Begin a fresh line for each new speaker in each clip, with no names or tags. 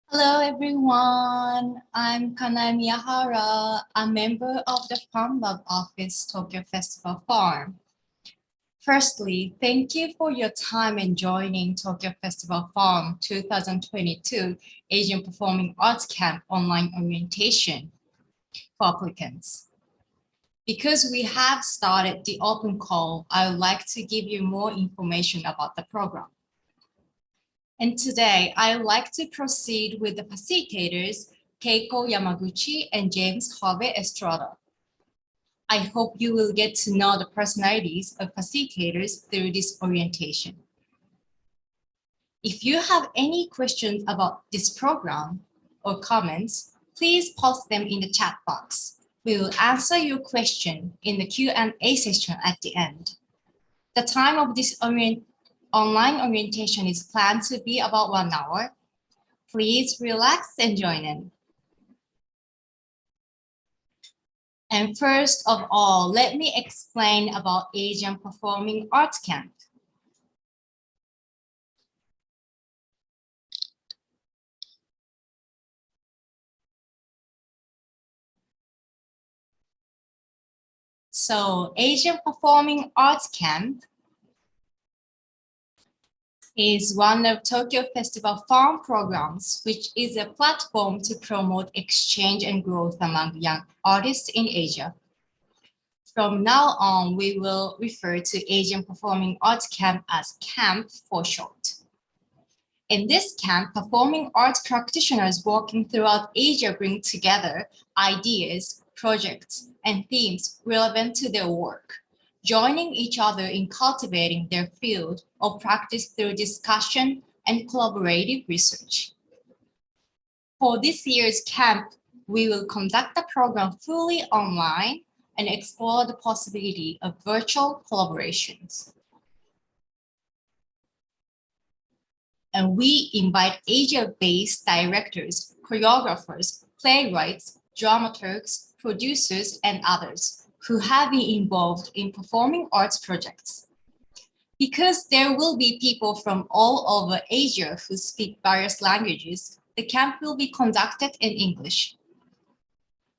Hello everyone, I'm Kanai Miyahara, a member of the Farm Lab Office Tokyo Festival Farm. Firstly, thank you for your time in joining Tokyo Festival Farm 2022 Asian Performing Arts Camp online orientation for applicants. Because we have started the open call, I would like to give you more information about the program. And today, I would like to proceed with the facilitators, Keiko Yamaguchi and James Harvey ESTRADA. I hope you will get to know the personalities of facilitators through this orientation. If you have any questions about this program or comments, please post them in the chat box. We will answer your question in the Q&A session at the end. The time of this online orientation is planned to be about 1 hour. Please relax and join in. And first of all, let me explain about Asian Performing Arts Camp. So Asian Performing Arts Camp is one of Tokyo Festival Farm programs, which is a platform to promote exchange and growth among young artists in Asia. From now on, we will refer to Asian Performing Arts Camp as CAMP for short. In this camp, performing arts practitioners working throughout Asia bring together ideas, projects, and themes relevant to their work, joining each other in cultivating their field of practice through discussion and collaborative research. For this year's camp, we will conduct the program fully online and explore the possibility of virtual collaborations. And we invite Asia-based directors, choreographers, playwrights, dramaturgs, producers, and others who have been involved in performing arts projects. Because there will be people from all over Asia who speak various languages, the camp will be conducted in English.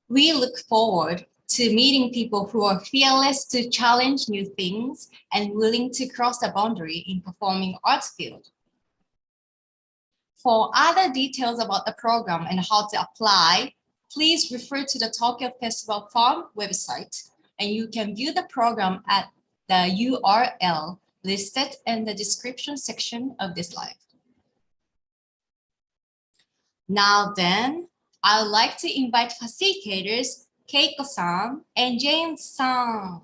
We look forward to meeting people who are fearless to challenge new things and willing to cross the boundary in performing arts field. For other details about the program and how to apply, please refer to the Tokyo Festival Farm website, and you can view the program at the URL listed in the description section of this slide. Now then, I would like to invite facilitators Keiko-san and James-san.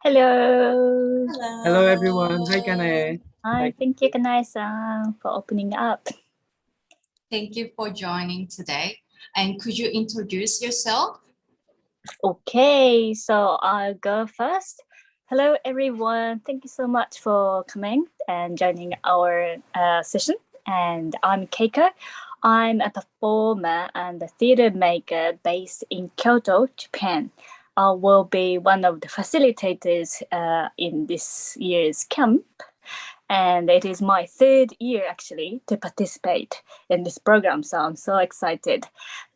Hello.
Hello everyone. Hi Kanae.
Hi, thank you, Kanai-san, for opening up.
Thank you for joining today. And could you introduce yourself?
Okay, so I'll go first. Hello, everyone. Thank you so much for coming and joining our session. And I'm Keiko. I'm a performer and a theater maker based in Kyoto, Japan. I will be one of the facilitators in this year's camp. And it is my 3rd year actually to participate in this program. So I'm so excited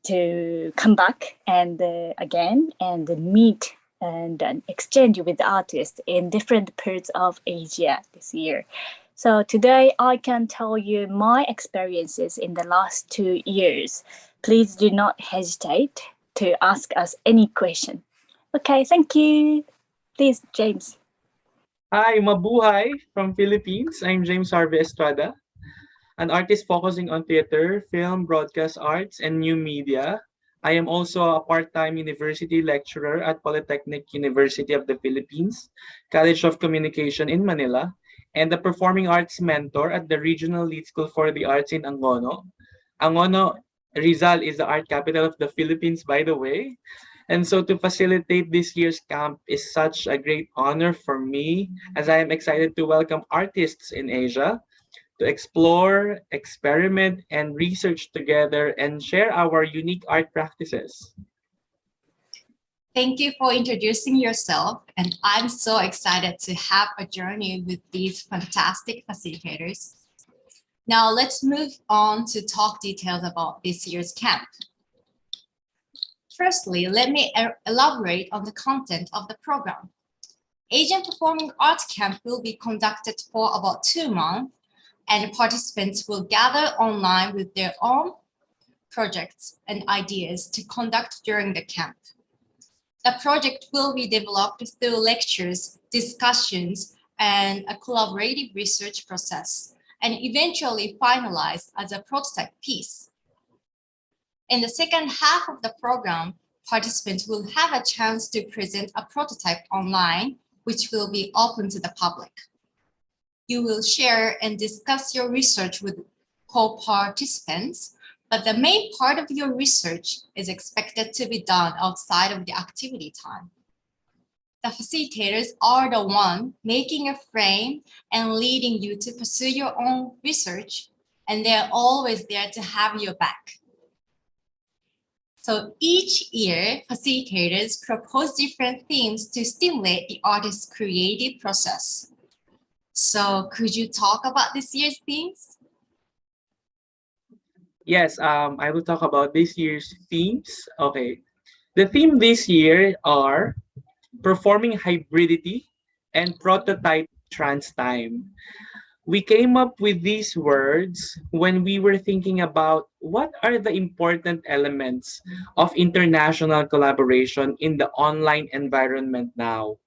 to come back and again and meet and exchange with artists in different parts of Asia this year. So today I can tell you my experiences in the last 2 years. Please do not hesitate to ask us any question. Okay, thank you. Please, James.
Hi, mabuhay from Philippines. I'm James Harvey ESTRADA, an artist focusing on theater, film, broadcast arts, and new media. I am also a part-time university lecturer at Polytechnic University of the Philippines, College of Communication in Manila, and a performing arts mentor at the Regional Lead School for the Arts in Angono. Angono, Rizal is the art capital of the Philippines, by the way. And so to facilitate this year's camp is such a great honor for me, as I am excited to welcome artists in Asia to explore, experiment, and research together and share our unique art practices.
Thank you for introducing yourself, and I'm so excited to have a journey with these fantastic facilitators. Now let's move on to talk details about this year's camp. Firstly, let me elaborate on the content of the program. Asian Performing Arts Camp will be conducted for about 2 months, and participants will gather online with their own projects and ideas to conduct during the camp. The project will be developed through lectures, discussions, and a collaborative research process, and eventually finalized as a prototype piece. In the second half of the program, participants will have a chance to present a prototype online, which will be open to the public. You will share and discuss your research with co-participants, but the main part of your research is expected to be done outside of the activity time. The facilitators are the one making a frame and leading you to pursue your own research, and they're always there to have your back. So each year, facilitators propose different themes to stimulate the artist's creative process. So could you talk about this year's themes?
Yes, I will talk about this year's themes. Okay. The theme this year are performing hybridity and prototype trans time. We came up with these words when we were thinking about what are the important elements of international collaboration in the online environment now.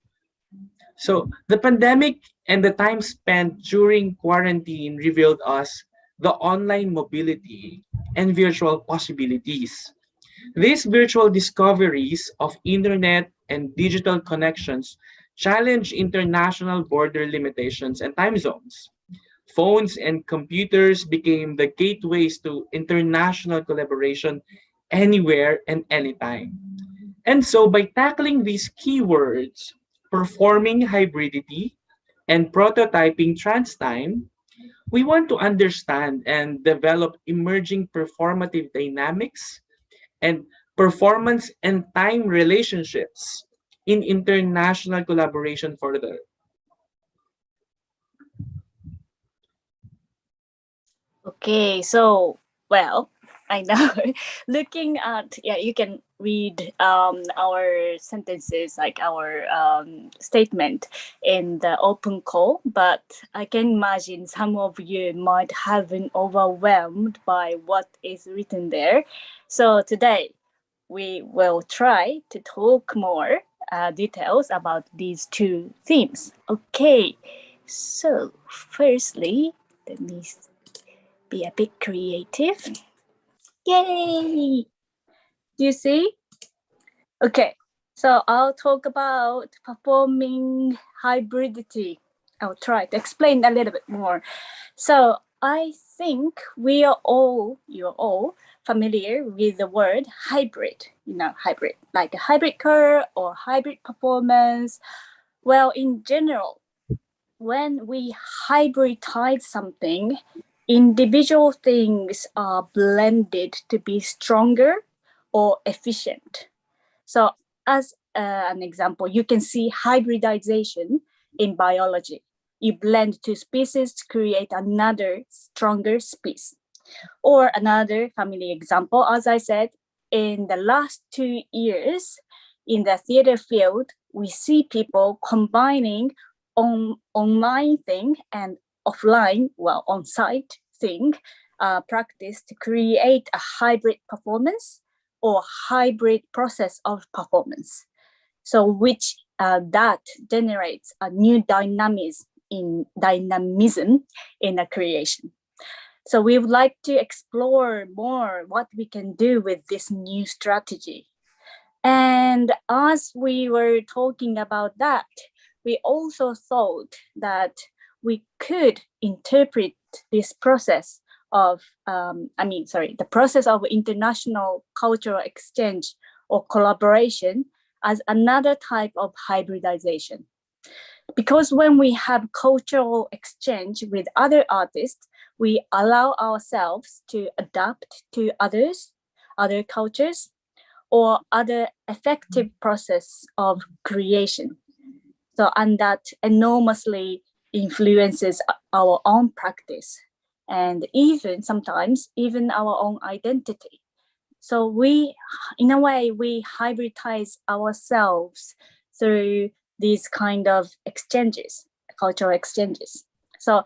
So the pandemic and the time spent during quarantine revealed us the online mobility and virtual possibilities. These virtual discoveries of internet and digital connections challenge international border limitations and time zones. Phones and computers became the gateways to international collaboration anywhere and anytime. And so by tackling these keywords, performing hybridity and prototyping trans time, we want to understand and develop emerging performative dynamics and performance and time relationships in international collaboration further.
Okay, so well, I know. Looking at you can read our sentences like our statement in the open call, but I can imagine some of you might have been overwhelmed by what is written there. So today we will try to talk more details about these two themes. Okay, so firstly, let me be a bit creative. Yay! Do you see? Okay, so I'll talk about performing hybridity. I'll try to explain a little bit more. So I think you're all familiar with the word hybrid, hybrid, like a hybrid car or hybrid performance. Well, in general, when we hybridize something, individual things are blended to be stronger or efficient. So as an example, you can see hybridization in biology. You blend two species to create another stronger species. Or another family example, as I said, in the last 2 years in the theater field, we see people combining online thing and offline, well, on-site thing, practice to create a hybrid performance or hybrid process of performance. So which that generates a new dynamism in a creation. So we would like to explore more what we can do with this new strategy. And as we were talking about that, we also thought that we could interpret this process of, the process of international cultural exchange or collaboration as another type of hybridization. Because when we have cultural exchange with other artists, we allow ourselves to adapt to other cultures, or other effective process of creation. So, and that enormously influences our own practice and even sometimes even our own identity. So we, in a way, we hybridize ourselves through these kind of exchanges, cultural exchanges. So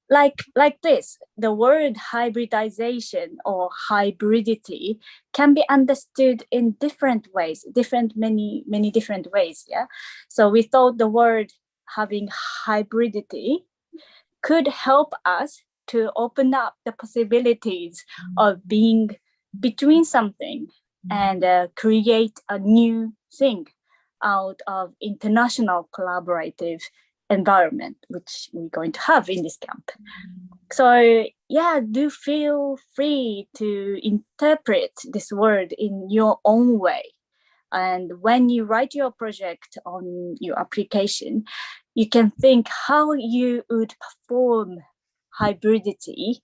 like this, the word hybridization or hybridity can be understood in different ways, many different ways. Yeah. So we thought the word having hybridity could help us to open up the possibilities of being between something and create a new thing out of international collaborative environment, which we're going to have in this camp. So yeah, do feel free to interpret this word in your own way. And when you write your project on your application, you can think how you would perform hybridity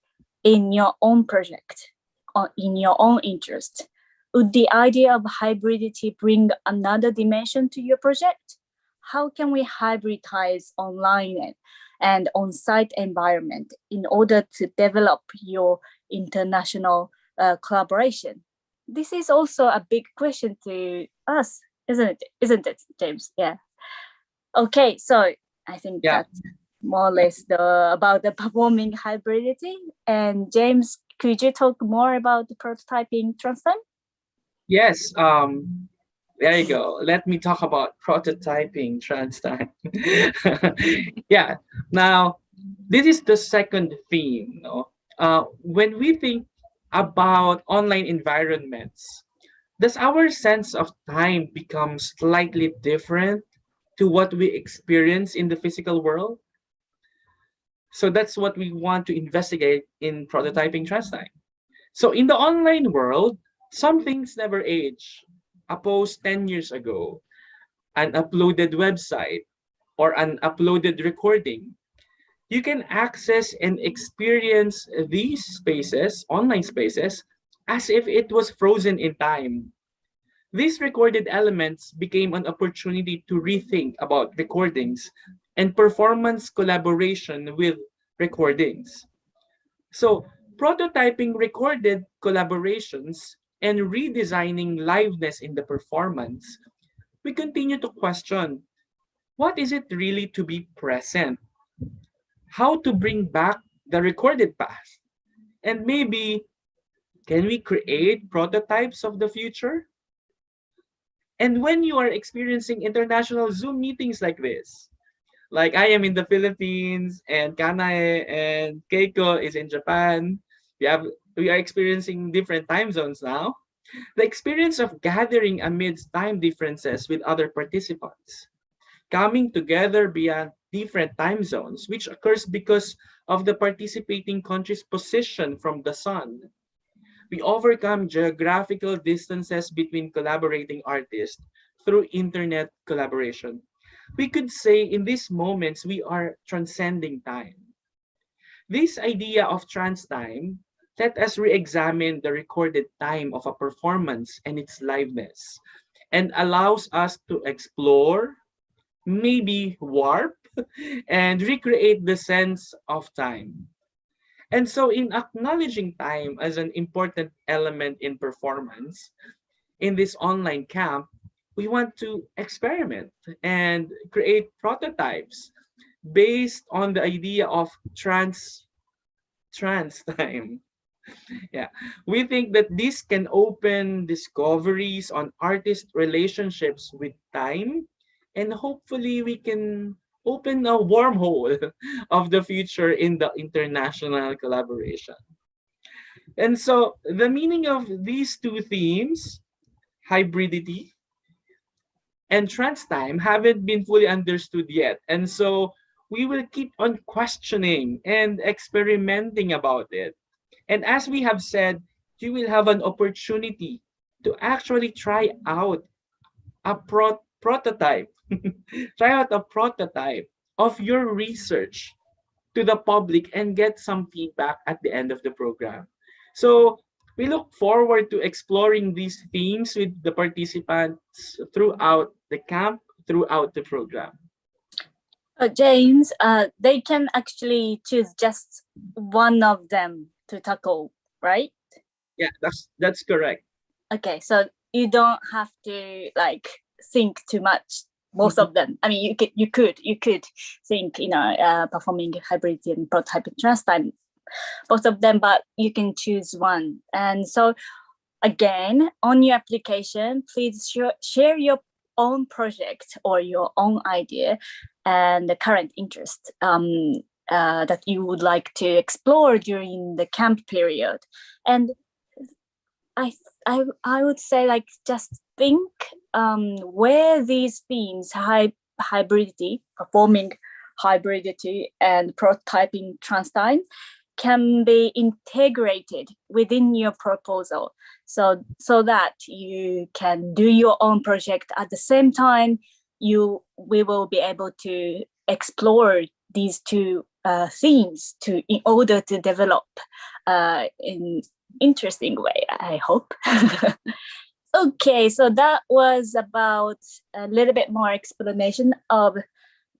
in your own project or in your own interest. Would the idea of hybridity bring another dimension to your project? How can we hybridize online and on-site environment in order to develop your international collaboration? This is also a big question to us, isn't it, James? Yeah. Okay, so I think that's more or less about the performing hybridity. And James, could you talk more about the prototyping transtime?
Yes. There you go. Let me talk about prototyping transtime. Yeah. Now, this is the second theme. No? When we think about online environments, does our sense of time become slightly different to what we experience in the physical world? So that's what we want to investigate in prototyping transtime. So in the online world, some things never age. A post 10 years ago, an uploaded website, or an uploaded recording. You can access and experience these spaces, online spaces, as if it was frozen in time. These recorded elements became an opportunity to rethink about recordings and performance collaboration with recordings. So, prototyping recorded collaborations and redesigning liveness in the performance, we continue to question what is it really to be present? How to bring back the recorded past? And maybe, can we create prototypes of the future? And when you are experiencing international Zoom meetings like this, like I am in the Philippines and Kanae and Keiko is in Japan, we are experiencing different time zones now. The experience of gathering amidst time differences with other participants, coming together beyond different time zones, which occurs because of the participating country's position from the sun. We overcome geographical distances between collaborating artists through internet collaboration. We could say in these moments we are transcending time. This idea of trans time let us re-examine the recorded time of a performance and its liveness, and allows us to explore, maybe warp, and recreate the sense of time. And so in acknowledging time as an important element in performance, in this online camp, we want to experiment and create prototypes based on the idea of trans time. Yeah, we think that this can open discoveries on artist relationships with time, and hopefully we can open a wormhole of the future in the international collaboration. And so the meaning of these two themes, hybridity and trans time, haven't been fully understood yet. And so we will keep on questioning and experimenting about it. And as we have said, you will have an opportunity to actually try out a prototype, try out a prototype of your research to the public and get some feedback at the end of the program. So we look forward to exploring these themes with the participants throughout the camp, throughout the program.
James, they can actually choose just one of them to tackle, right?
Yeah, that's correct.
Okay, so you don't have to like think too much. Both of them. I mean, you could think, performing hybridity and prototyping trans time, both of them, but you can choose one. And so, again, on your application, please share your own project or your own idea and the current interest that you would like to explore during the camp period. And I would say, like, just think where these themes, hybridity, performing hybridity, and prototyping trans time, can be integrated within your proposal, so that you can do your own project at the same time. We will be able to explore these two themes in order to develop in interesting way, I hope. Okay, so that was about a little bit more explanation of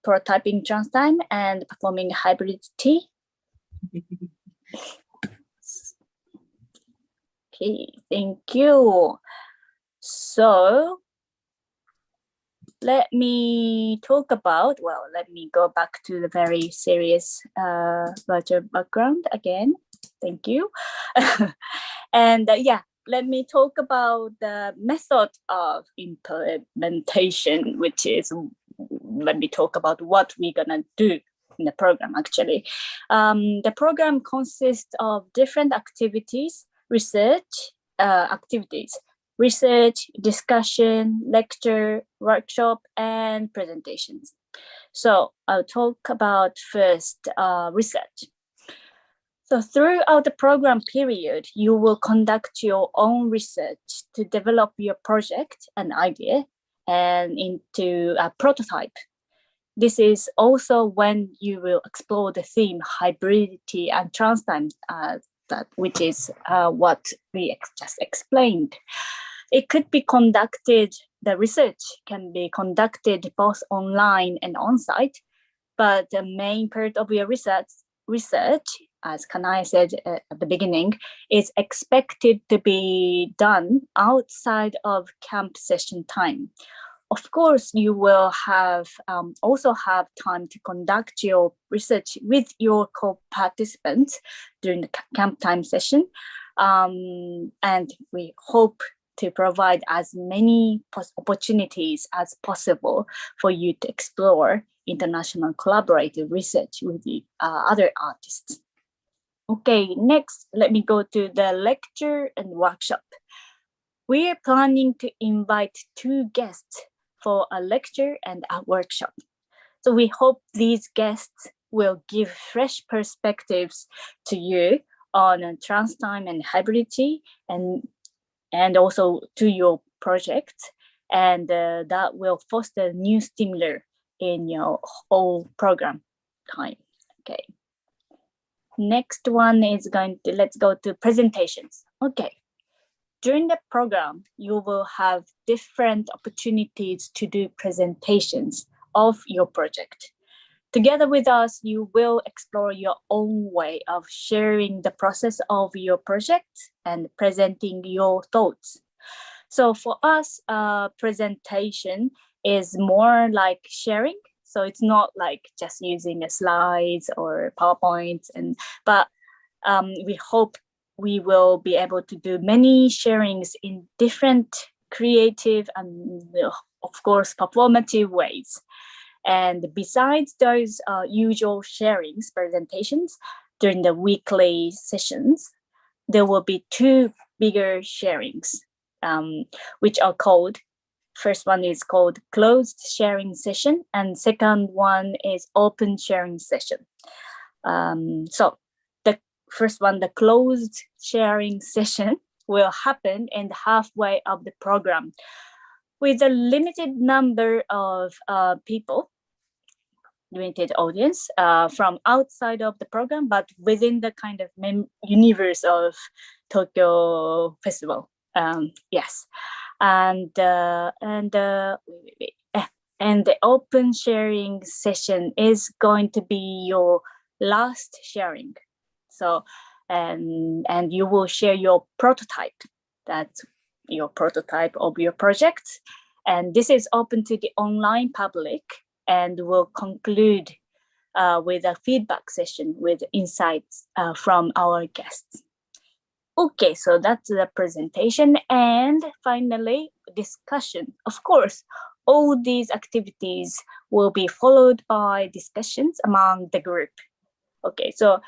prototyping trans time and performing hybridity. Okay, thank you. So let me talk about, let me go back to the very serious virtual background again. Thank you. And let me talk about the method of implementation, which is, let me talk about what we're gonna do in the program actually. The program consists of different activities, research, discussion, lecture, workshop, and presentations. So I'll talk about first research. So throughout the program period, you will conduct your own research to develop your project and idea and into a prototype. This is also when you will explore the theme hybridity and trans time, which is what we just explained. It could be conducted, the research can be conducted both online and on-site, but the main part of your research, as Kanai said at the beginning, is expected to be done outside of camp session time. Of course, you will also have time to conduct your research with your co-participants during the camp time session. And we hope to provide as many opportunities as possible for you to explore international collaborative research with the other artists. Okay, next, let me go to the lecture and workshop. We are planning to invite 2 guests for a lecture and a workshop. So we hope these guests will give fresh perspectives to you on trans time and hybridity, and also to your project, and that will foster new stimuli in your whole program time. Okay. Next one is let's go to presentations. Okay. During the program, you will have different opportunities to do presentations of your project. Together with us, you will explore your own way of sharing the process of your project and presenting your thoughts. So for us, presentation is more like sharing. So it's not like just using slides or PowerPoints, but we hope we will be able to do many sharings in different creative and, of course, performative ways. And besides those usual sharings, presentations, during the weekly sessions, there will be 2 bigger sharings, which are called, first one is called closed sharing session, and second one is open sharing session. So the first one, the closed sharing session, will happen in the halfway of the program with a limited number of people, limited audience from outside of the program, but within the kind of universe of Tokyo Festival. Yes, and And the open sharing session is going to be your last sharing. So, and you will share your prototype. That's your prototype of your project. And this is open to the online public and will conclude with a feedback session with insights from our guests. Okay, so that's the presentation. And finally, discussion. Of course, all these activities will be followed by discussions among the group. Okay, so,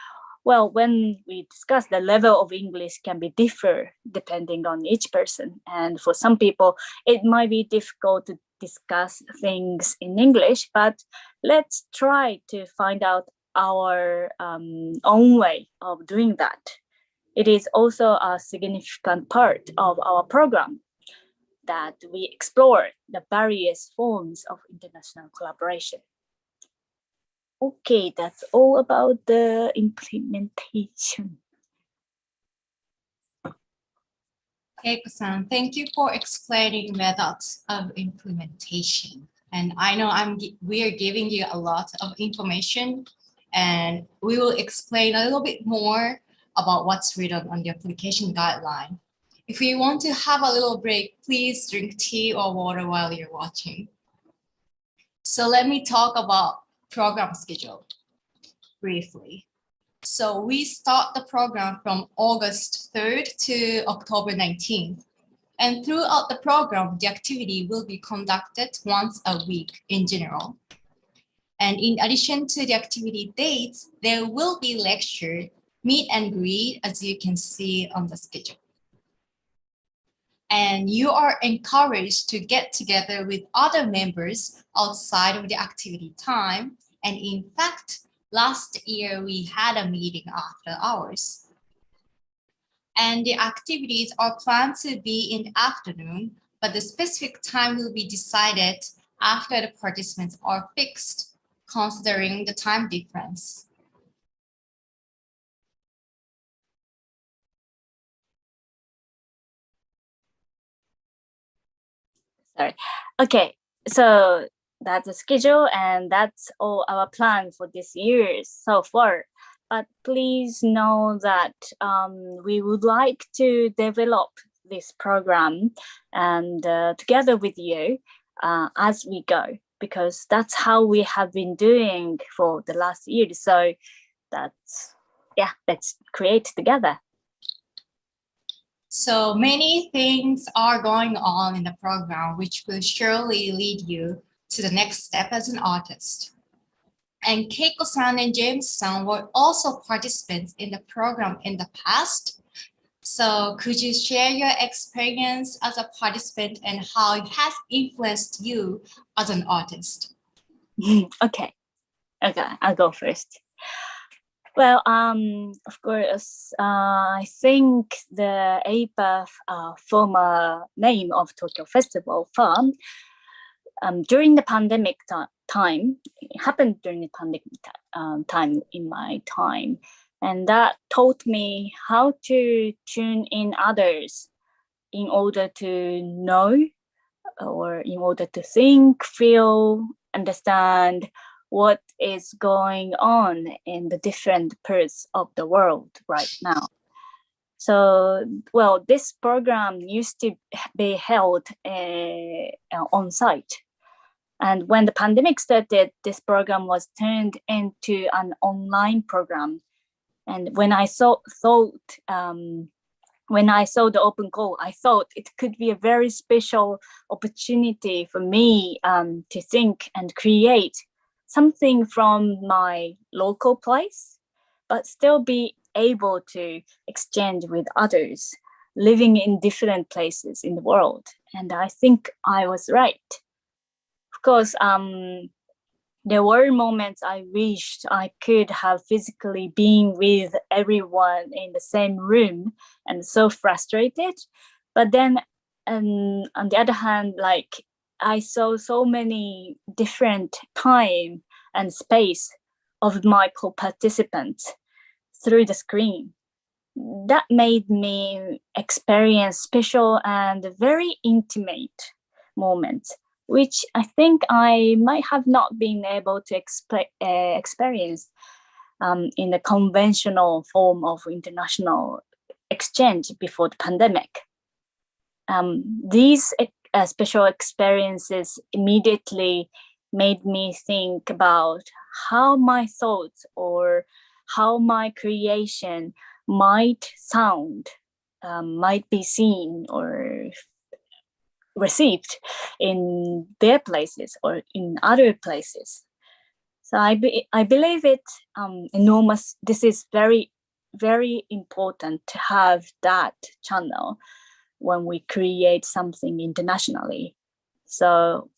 well, when we discuss, the level of English can be differ depending on each person. And for some people, it might be difficult to discuss things in English, but let's try to find out our own way of doing that. It is also a significant part of our program that we explore the various forms of international collaboration. Okay, that's all about the implementation.
Keiko-san, thank you for explaining methods of implementation. And I know we are giving you a lot of information, and we will explain a little bit more about what's written on the application guideline. If you want to have a little break, please drink tea or water while you're watching. So let me talk about program schedule briefly. So we start the program from August 3rd to October 19th. And throughout the program, the activity will be conducted once a week in general. And in addition to the activity dates, there will be lecture, meet and greet, as you can see on the schedule. And you are encouraged to get together with other members outside of the activity time. And in fact, last year we had a meeting after hours. And the activities are planned to be in the afternoon, but the specific time will be decided after the participants are fixed, considering the time difference.
Sorry. Okay, so that's the schedule and that's all our plan for this year so far. But please know that we would like to develop this program and together with you as we go, because that's how we have been doing for the last year. So that's, yeah, let's create together.
So many things are going on in the program, which will surely lead you to the next step as an artist. And Keiko-san and James-san were also participants in the program in the past. So could you share your experience as a participant and how it has influenced you as an artist?
Okay, I'll go first. Well, of course, I think the APAF former name of Tokyo Festival Farm during the pandemic time, it happened during the pandemic time in my time. And that taught me how to tune in others in order to know or in order to think, feel, understand what is going on in the different parts of the world right now. So, well, this program used to be held on site. And when the pandemic started, this program was turned into an online program. And when I saw the open call, I thought it could be a very special opportunity for me to think and create something from my local place, but still be able to exchange with others living in different places in the world. And I think I was right. Of course, there were moments I wished I could have physically been with everyone in the same room and so frustrated. But then, on the other hand, like I saw so many different time and space of my co-participants through the screen. That made me experience special and very intimate moments which I think I might have not been able to experience in the conventional form of international exchange before the pandemic. These special experiences immediately made me think about how my thoughts or how my creation might sound, might be seen or received in their places or in other places. So I believe it enormous. This is very, very important to have that channel when we create something internationally. So,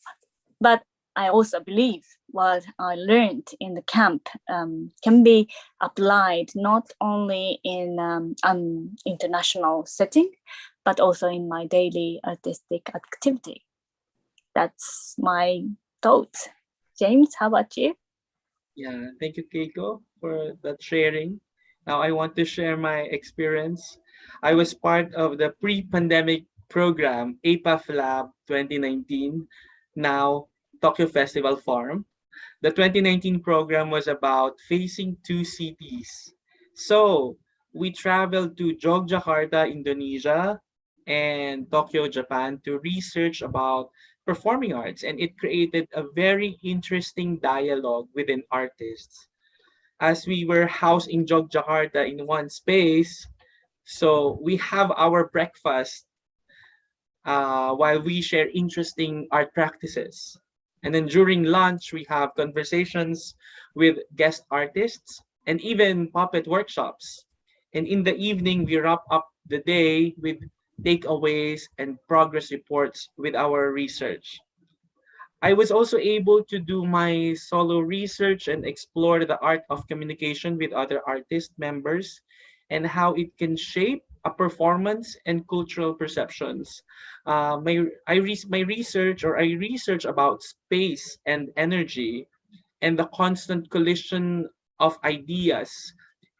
but I also believe what I learned in the camp can be applied not only in an international setting, but also in my daily artistic activity. That's my thoughts. James, how about you?
Yeah, thank you, Keiko, for that sharing. Now I want to share my experience. I was part of the pre-pandemic program APAF Lab 2019, now Tokyo Festival Farm. The 2019 program was about facing two cities. So we traveled to Yogyakarta, Indonesia, and Tokyo, Japan to research about performing arts. And it created a very interesting dialogue within artists. As we were housed in Yogyakarta in one space, so we have our breakfast while we share interesting art practices. And then during lunch, we have conversations with guest artists and even puppet workshops. And in the evening, we wrap up the day with takeaways and progress reports with our research. I was also able to do my solo research and explore the art of communication with other artist members and how it can shape a performance and cultural perceptions. My research or I research about space and energy and the constant collision of ideas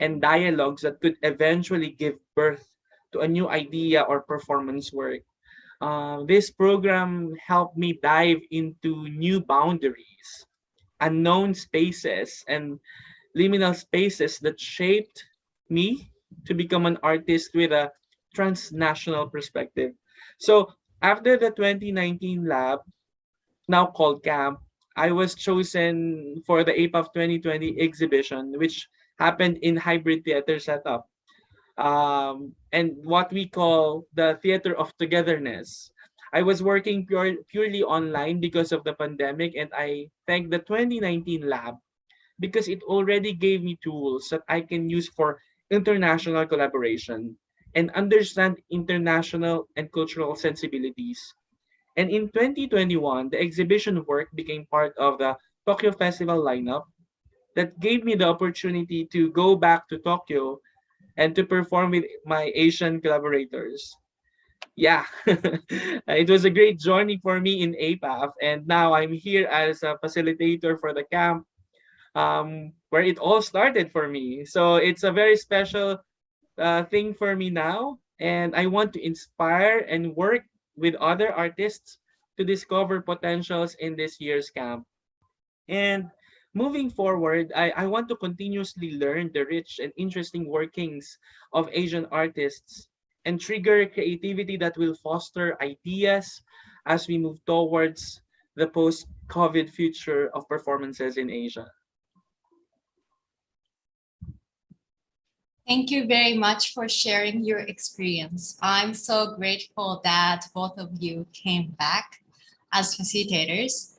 and dialogues that could eventually give birth to a new idea or performance work. This program helped me dive into new boundaries, unknown spaces, and liminal spaces that shaped me to become an artist with a transnational perspective. So after the 2019 lab, now called camp, I was chosen for the APAF 2020 exhibition, which happened in hybrid theater setup, and what we call the theater of togetherness. I was working purely online because of the pandemic, and I thank the 2019 lab because it already gave me tools that I can use for international collaboration and understand international and cultural sensibilities. And in 2021, the exhibition work became part of the Tokyo Festival lineup that gave me the opportunity to go back to Tokyo and to perform with my Asian collaborators. Yeah, it was a great journey for me in APAF, and now I'm here as a facilitator for the camp, where it all started for me. So it's a very special thing for me now, and I want to inspire and work with other artists to discover potentials in this year's camp. And moving forward, I want to continuously learn the rich and interesting workings of Asian artists and trigger creativity that will foster ideas as we move towards the post-COVID future of performances in Asia.
Thank you very much for sharing your experience. I'm so grateful that both of you came back as facilitators.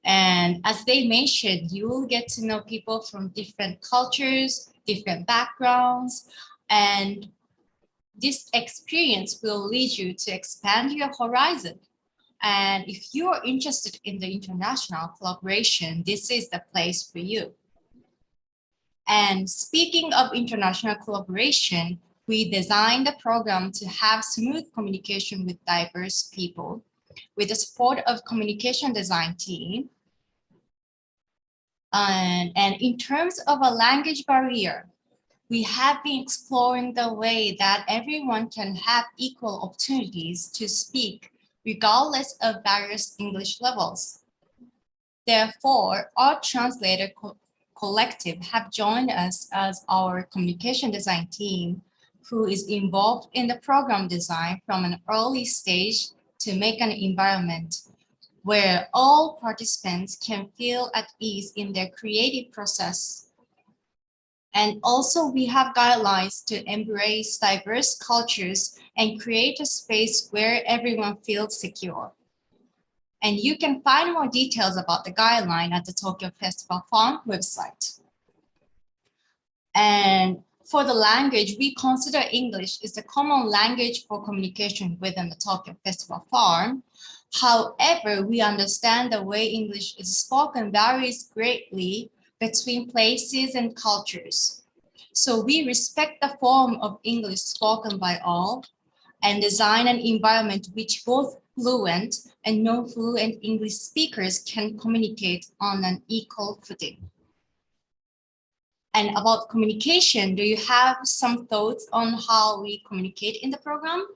And as they mentioned, you will get to know people from different cultures, different backgrounds, and this experience will lead you to expand your horizon. And if you are interested in the international collaboration, this is the place for you. And speaking of international collaboration, we designed the program to have smooth communication with diverse people with the support of communication design team. And in terms of a language barrier, we have been exploring the way that everyone can have equal opportunities to speak regardless of various English levels. Therefore, our translator collective have joined us as our communication design team, who is involved in the program design from an early stage to make an environment where all participants can feel at ease in their creative process. And also we have guidelines to embrace diverse cultures and create a space where everyone feels secure. And you can find more details about the guideline at the Tokyo Festival Farm website. And for the language, we consider English is the common language for communication within the Tokyo Festival Farm. However, we understand the way English is spoken varies greatly between places and cultures. So we respect the form of English spoken by all and design an environment which both fluent and non-fluent English speakers can communicate on an equal footing. And about communication, do you have some thoughts on how we communicate in the program?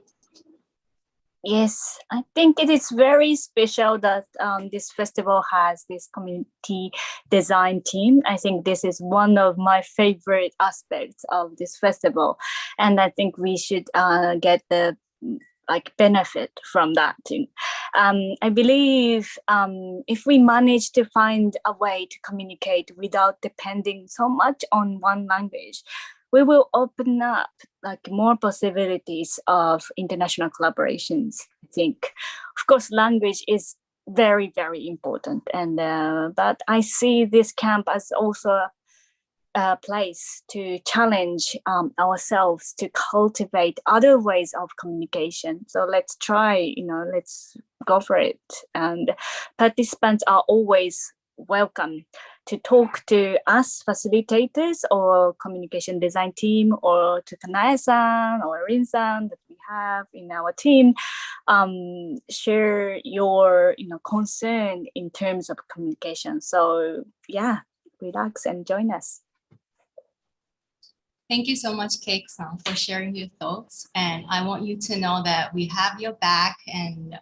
Yes, I think it is very special that this festival has this community design team. I think this is one of my favorite aspects of this festival. And I think we should get the benefit from that too. I believe if we manage to find a way to communicate without depending so much on one language, we will open up more possibilities of international collaborations, I think. Of course, language is very, very important. And but I see this camp as also a place to challenge ourselves to cultivate other ways of communication. So let's try, let's go for it. And participants are always welcome to talk to us facilitators or communication design team, or to Kanae-san or Rin-san that we have in our team. Share your concern in terms of communication. So yeah, relax and join us.
Thank you so much, Keiko-san, for sharing your thoughts. And I want you to know that we have your back and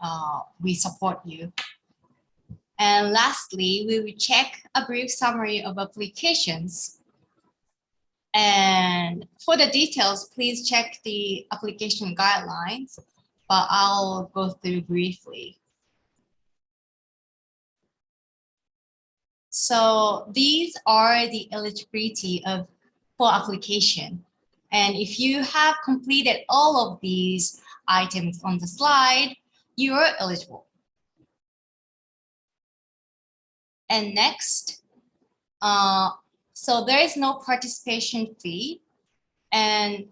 we support you. And lastly, we will check a brief summary of applications. And for the details, please check the application guidelines, but I'll go through briefly. So these are the eligibility for application. And if you have completed all of these items on the slide, you are eligible. And next, so there is no participation fee and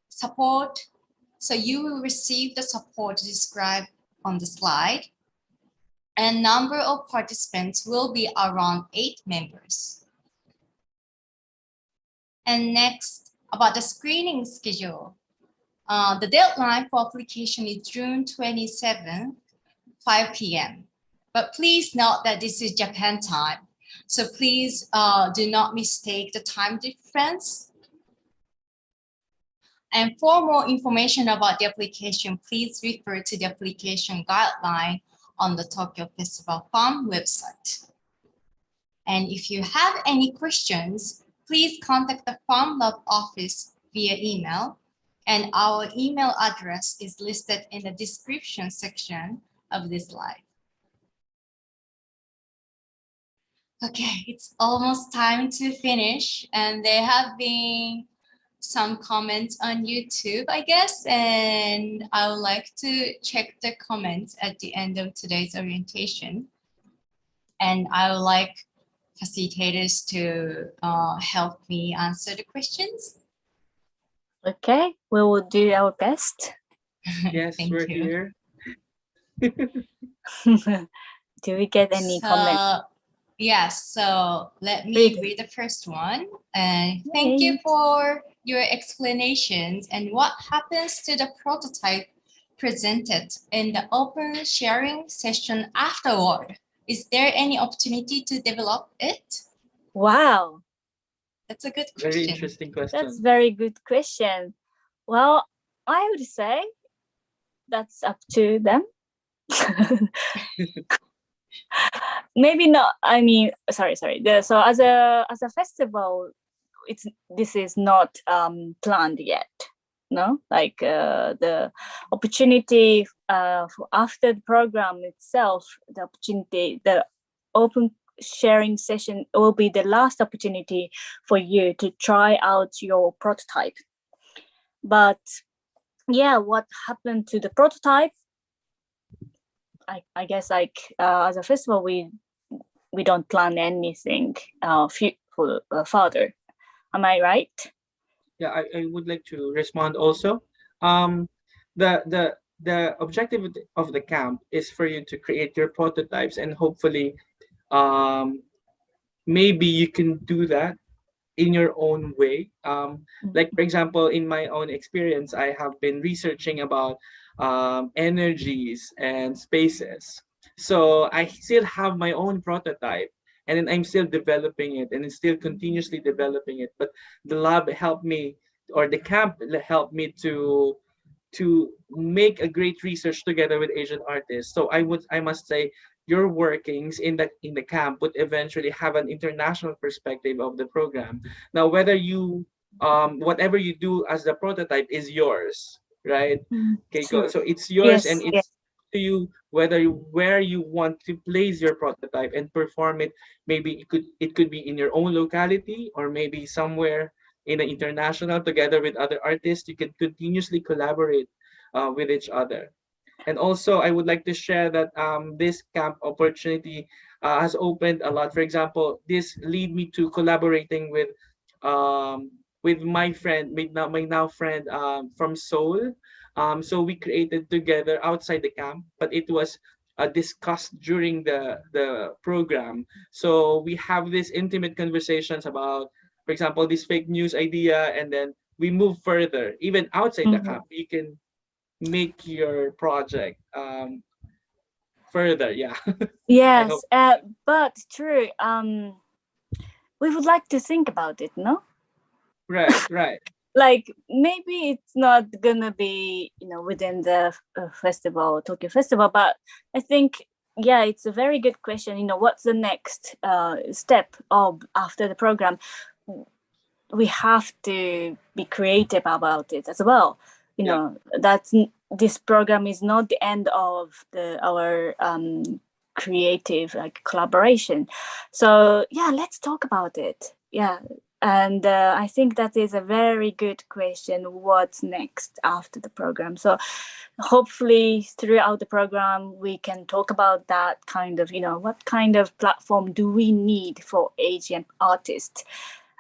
support. So you will receive the support described on the slide. And number of participants will be around 8 members. And next, about the screening schedule. The deadline for application is June 27th, 5 p.m. But please note that this is Japan time. So please do not mistake the time difference. And for more information about the application, please refer to the application guideline on the Tokyo Festival Farm website. And if you have any questions, please contact the Farm Lab office via email. And our email address is listed in the description section of this slide. Okay, it's almost time to finish. And there have been some comments on YouTube, I guess. And I would like to check the comments at the end of today's orientation. And I would like facilitators to help me answer the questions.
Okay, we will do our best.
Yes, we're here.
Do we get any comments?
Yes, so let me read the first one. And thank you for your explanations. And what happens to the prototype presented in the open sharing session afterward? Is there any opportunity to develop it?
Wow.
That's a good question.
Very interesting question.
That's a very good question. Well, I would say that's up to them. Maybe not. I mean, sorry. So as a festival, this is not planned yet. No, like the opportunity for after the program itself, the open sharing session will be the last opportunity for you to try out your prototype. But yeah, what happened to the prototype? I guess like as a festival, we don't plan anything further. Am I right?
Yeah, I would like to respond also. The objective of the camp is for you to create your prototypes, and hopefully maybe you can do that in your own way. Like for example, in my own experience, I have been researching about energies and spaces. So I still have my own prototype, and then I'm still developing it, and it's still continuously developing it. But the lab helped me, or the camp helped me to make a great research together with Asian artists. So I must say your workings in the camp would eventually have an international perspective of the program. Now, whether you whatever you do as the prototype is yours, right? Keiko.
Sure.
So it's yours,
Yes,
and
yes.
it's to you where you want to place your prototype and perform it. Maybe it could be in your own locality, or maybe somewhere in an international together with other artists. You can continuously collaborate with each other. And also, I would like to share that this camp opportunity has opened a lot. For example, this lead me to collaborating with my friend, my now friend from Seoul. So we created together outside the camp, but it was discussed during the program. So we have these intimate conversations about, for example, this fake news idea, and then we move further, even outside the camp. You can make your project further. Yeah. I
Yes,
hope.
but true. We would like to think about it, no?
Right.
Like maybe it's not gonna be within the festival, Tokyo Festival, but I think yeah, it's a very good question. What's the next step of after the program? We have to be creative about it as well. That's this program is not the end of our creative like collaboration. So yeah, let's talk about it. Yeah. And I think that is a very good question. What's next after the program? So hopefully throughout the program, we can talk about that kind of, what kind of platform do we need for Asian artists?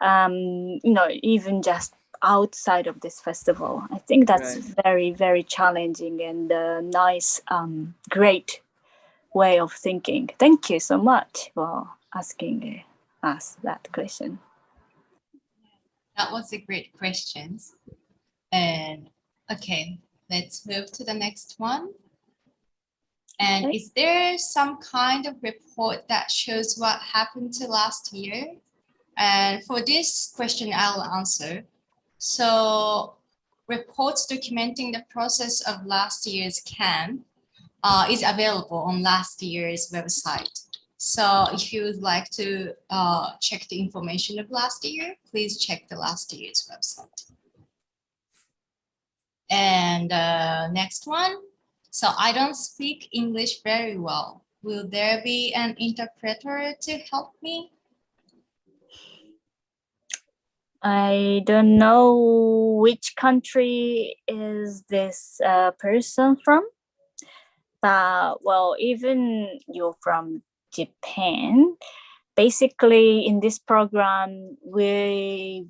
Even just outside of this festival. I think that's very, very challenging and a nice, great way of thinking. Thank you so much for asking us that question.
That was a great question. And okay, let's move to the next one. And
Okay.
is there some kind of report that shows what happened to last year? And for this question, I'll answer. So reports documenting the process of last year's camp is available on last year's website. So if you would like to check the information of last year, please check the last year's website. And next one. So I don't speak English very well. Will there be an interpreter to help me?
I don't know which country is this person from, but well, even you're from Japan, basically in this program, we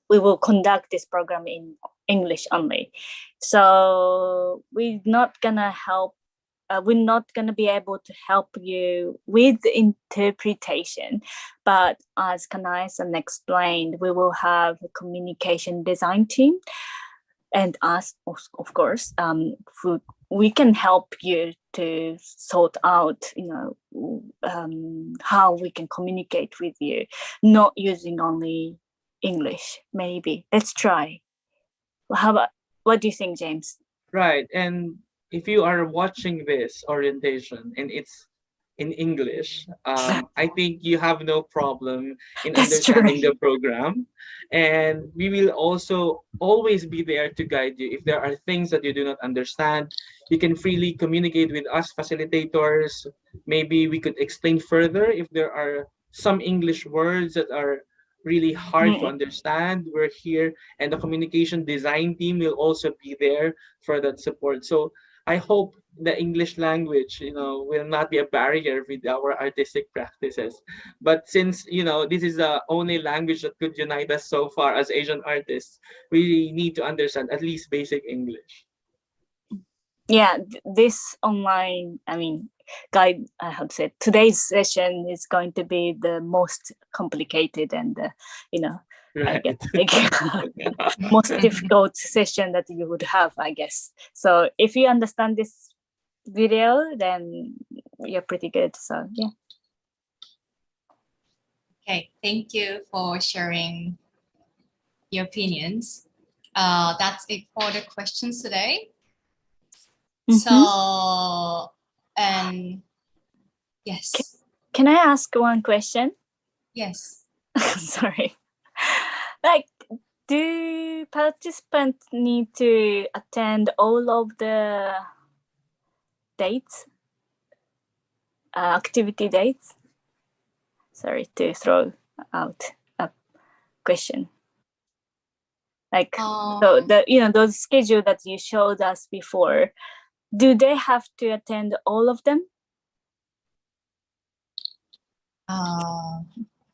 will conduct this program in English only. So we're not gonna help. We're not going to be able to help you with interpretation, but as Kanai-san explained, we will have a communication design team, and us, of course, we can help you to sort out, how we can communicate with you, not using only English. Maybe let's try. What do you think, James?
Right. And if you are watching this orientation and it's in English, I think you have no problem in
That's true.
understanding the program. And we will also always be there to guide you. If there are things that you do not understand, you can freely communicate with us facilitators. Maybe we could explain further if there are some English words that are really hard to
Mm,
understand. We're here, and the communication design team will also be there for that support. So I hope the English language, will not be a barrier with our artistic practices. But since, this is the only language that could unite us so far as Asian artists, we need to understand at least basic English.
yeah, this online, guide, I have said today's session is going to be the most complicated and, I
Right.
guess like most difficult session that you would have, I guess. So if you understand this video, then you're pretty good. So yeah.
Okay, thank you for sharing your opinions. That's it for the questions today. So, and yes.
Can I ask one question?
Yes.
Sorry. Like, do participants need to attend all of the dates, activity dates? Sorry to throw out a question. Like, so those schedule that you showed us before, do they have to attend all of them?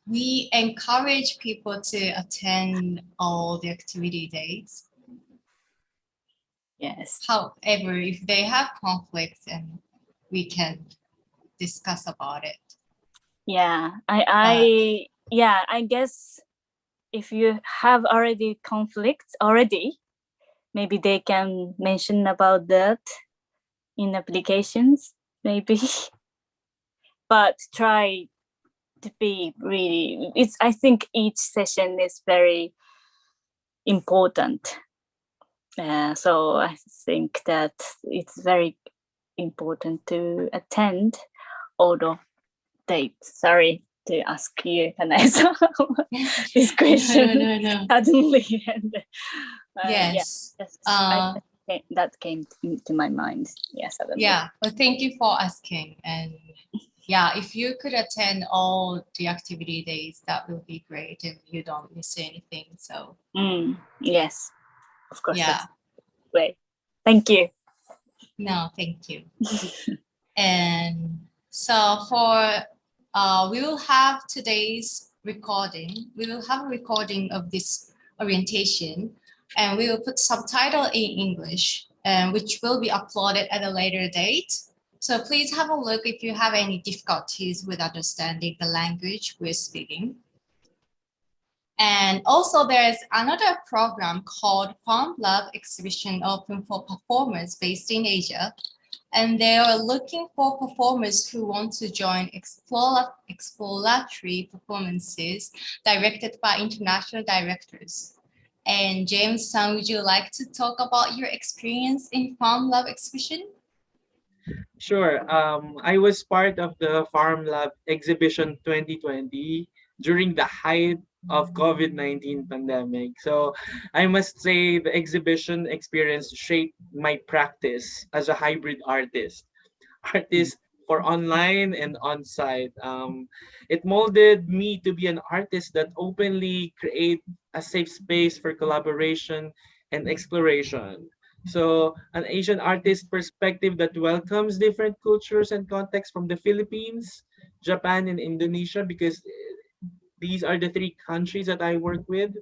We encourage people to attend all the activity days.
Yes.
However, if they have conflicts, and we can discuss about it.
Yeah, I guess if you have already conflicts already, maybe they can mention about that in applications, maybe. But try to be really, I think each session is very important. So I think that it's very important to attend all the dates. Sorry to ask you, Kanae, this question
No.
suddenly. And,
yes.
That came to my mind. Yeah, suddenly.
Yeah, but thank you for asking. And yeah, if you could attend all the activity days, that will be great, and you don't miss anything. So
yes, of course.
Yeah.
That's great. Thank you.
No, thank you. And so we will have today's recording. We will have a recording of this orientation, and we will put subtitle in English, which will be uploaded at a later date. So please have a look if you have any difficulties with understanding the language we're speaking. And also there's another program called Farm Lab Exhibition open for performers based in Asia. And they are looking for performers who want to join exploratory performances directed by international directors. And James, would you like to talk about your experience in Farm Lab Exhibition?
Sure. I was part of the Farm Lab Exhibition 2020 during the height of COVID-19 pandemic. So I must say the exhibition experience shaped my practice as a hybrid artist for online and on-site. It molded me to be an artist that openly create a safe space for collaboration and exploration. So an Asian artist perspective that welcomes different cultures and contexts from the Philippines, Japan, and Indonesia, because these are the three countries that I work with.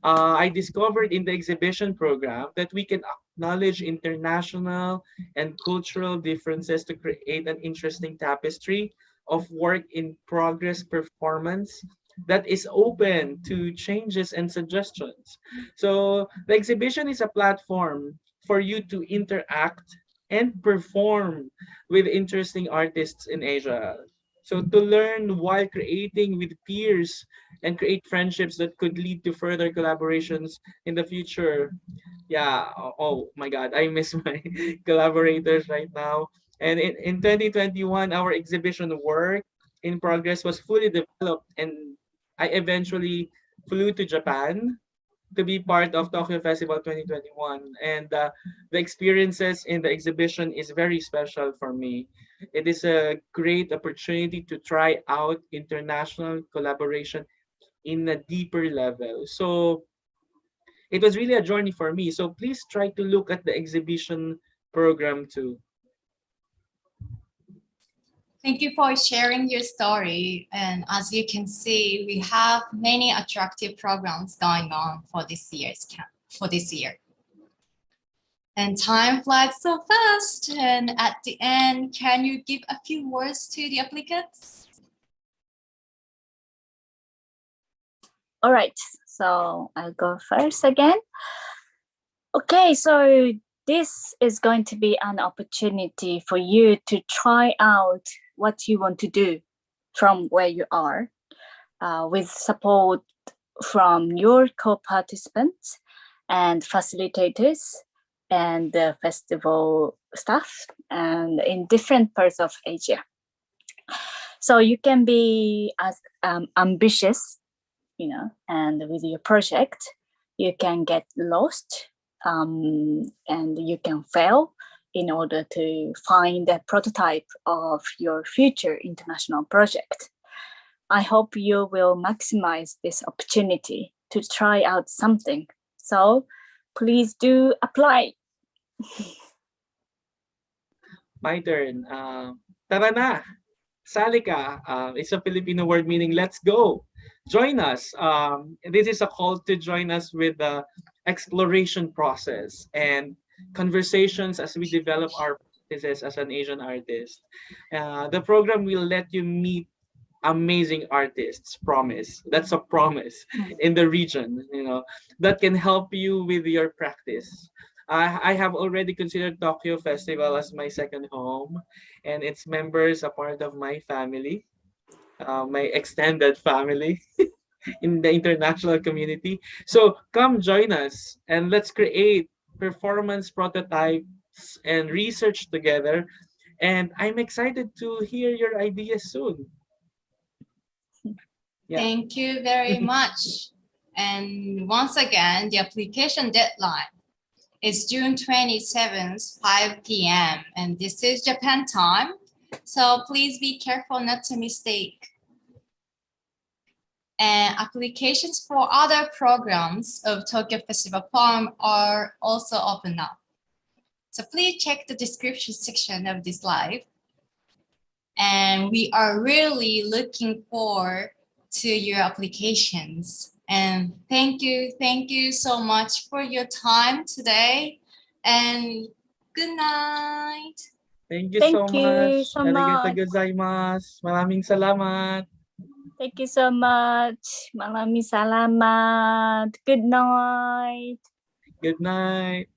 I discovered in the exhibition program that we can acknowledge international and cultural differences to create an interesting tapestry of work in progress performance that is open to changes and suggestions. So the exhibition is a platform for you to interact and perform with interesting artists in Asia. So to learn while creating with peers and create friendships that could lead to further collaborations in the future. Yeah, oh my God, I miss my collaborators right now. And in 2021, our exhibition work in progress was fully developed, and I eventually flew to Japan to be part of Tokyo Festival 2021. And the experiences in the exhibition is very special for me. It is a great opportunity to try out international collaboration in a deeper level. So it was really a journey for me. So please try to look at the exhibition program too.
Thank you for sharing your story. And as you can see, we have many attractive programs going on for this year's camp, for this year. And time flies so fast. And at the end, can you give a few words to the applicants?
All right, so I'll go first again. Okay, so this is going to be an opportunity for you to try out what you want to do from where you are, with support from your co-participants and facilitators and the festival staff and in different parts of Asia. So you can be as ambitious, you know, and with your project, you can get lost and you can fail in order to find a prototype of your future international project. I hope you will maximize this opportunity to try out something. So please do apply.
My turn. Tara na! Sali ka. It's a Filipino word meaning let's go. Join us. This is a call to join us with the exploration process and conversations as we develop our practices as an Asian artist. The program will let you meet amazing artists, promise. That's a promise in the region, you know, that can help you with your practice. I have already considered Tokyo Festival as my second home, and its members a part of my family, my extended family in the international community. So come join us and let's create performance prototypes and research together. And I'm excited to hear your ideas soon. Yeah.
Thank you very much. And once again, the application deadline is June 27th, 5 p.m. And this is Japan time. So please be careful not to mistake. And applications for other programs of Tokyo Festival Farm are also open now. So please check the description section of this live. And we are really looking forward to your applications. And thank you so much for your time today. And good night.
Thank you
Thank
so
you
much.
so
Arigato
much.
gozaimasu. Maraming salamat.
Thank you so much. Maraming salamat. Good night.
Good night.